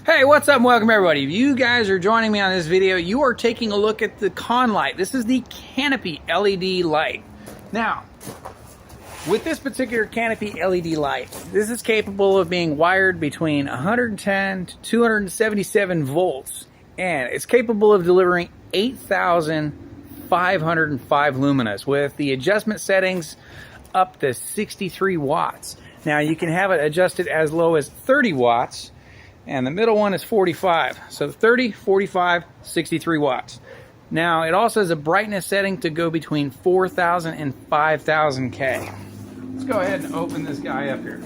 Hey, what's up and welcome everybody. If you guys are joining me on this video, you are taking a look at the con light. This is the Canopy LED light. Now, with this particular Canopy LED light, this is capable of being wired between 110 to 277 volts, and it's capable of delivering 8,505 luminous with the adjustment settings up to 63 watts. Now, you can have it adjusted as low as 30 watts, and the middle one is 45. So 30, 45, 63 watts. Now, it also has a brightness setting to go between 4,000 and 5,000 K. Let's go ahead and open this guy up here.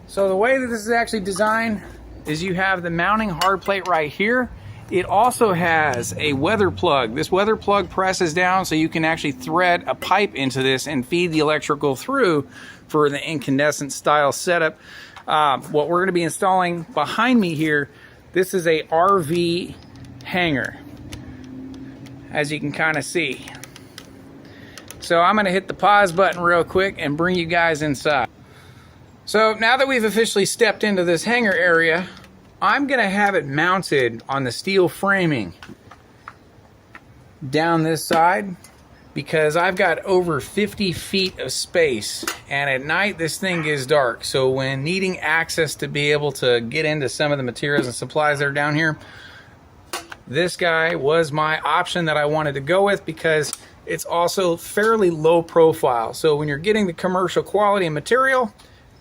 So the way that this is actually designed is you have the mounting hard plate right here. It also has a weather plug. This weather plug presses down so you can actually thread a pipe into this and feed the electrical through for the incandescent style setup. What we're going to be installing behind me here, this is a RV hanger, as you can kind of see. So I'm going to hit the pause button real quick and bring you guys inside. So now that we've officially stepped into this hanger area, I'm going to have it mounted on the steel framing down this side because I've got over 50 feet of space, and at night this thing is dark. So when needing access to be able to get into some of the materials and supplies that are down here, this guy was my option that I wanted to go with because it's also fairly low profile. So when you're getting the commercial quality and material,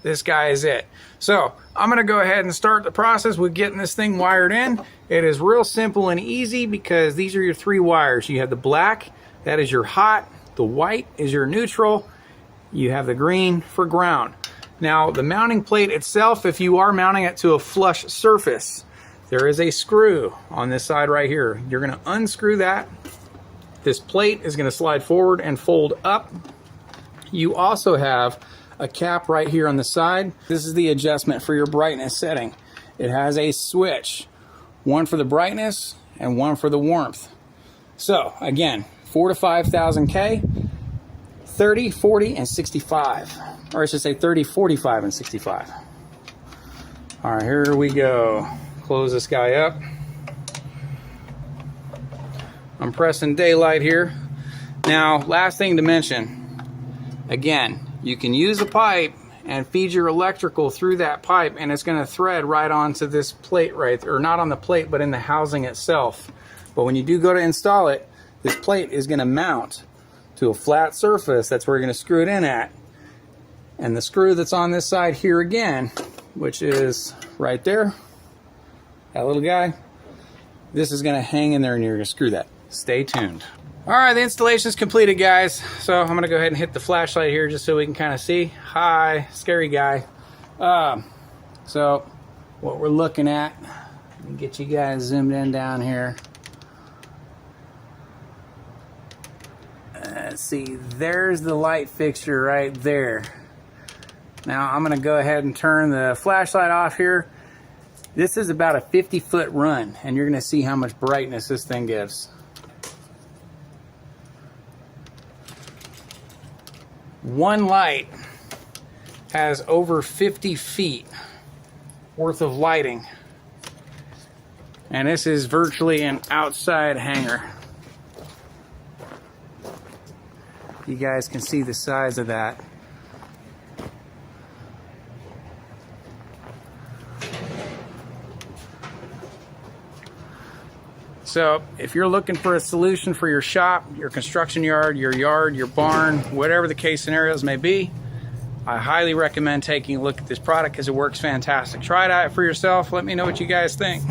this guy is it. So I'm going to go ahead and start the process with getting this thing wired in. It is real simple and easy because these are your three wires. You have the black, that is your hot, the white is your neutral, you have the green for ground. Now the mounting plate itself, if you are mounting it to a flush surface, there is a screw on this side right here. You're going to unscrew that. This plate is going to slide forward and fold up. You also have a cap right here on the side. This is the adjustment for your brightness setting. It has a switch, one for the brightness and one for the warmth. So again, 4,000 to 5,000 K, 30, 40, and 65. Or I should say 30, 45, and 65. All right, here we go. Close this guy up. I'm pressing daylight here. Now, last thing to mention, again, you can use a pipe and feed your electrical through that pipe, and it's going to thread right onto this plate right there, or not on the plate, but in the housing itself. But when you do go to install it, this plate is going to mount to a flat surface. That's where you're going to screw it in at. And the screw that's on this side here again, which is right there, that little guy, this is going to hang in there and you're going to screw that. Stay tuned. All right, the installation is completed, guys. So I'm going to go ahead and hit the flashlight here just so we can kind of see. Hi, scary guy. So what we're looking at, let me get you guys zoomed in down here. Let's see, there's the light fixture right there. Now I'm going to go ahead and turn the flashlight off here. This is about a 50-foot run, and you're going to see how much brightness this thing gives. One light has over 50 feet worth of lighting, and this is virtually an outside hanger. You guys can see the size of that. So if you're looking for a solution for your shop, your construction yard, your barn, whatever the case scenarios may be, I highly recommend taking a look at this product because it works fantastic. Try it out for yourself. Let me know what you guys think.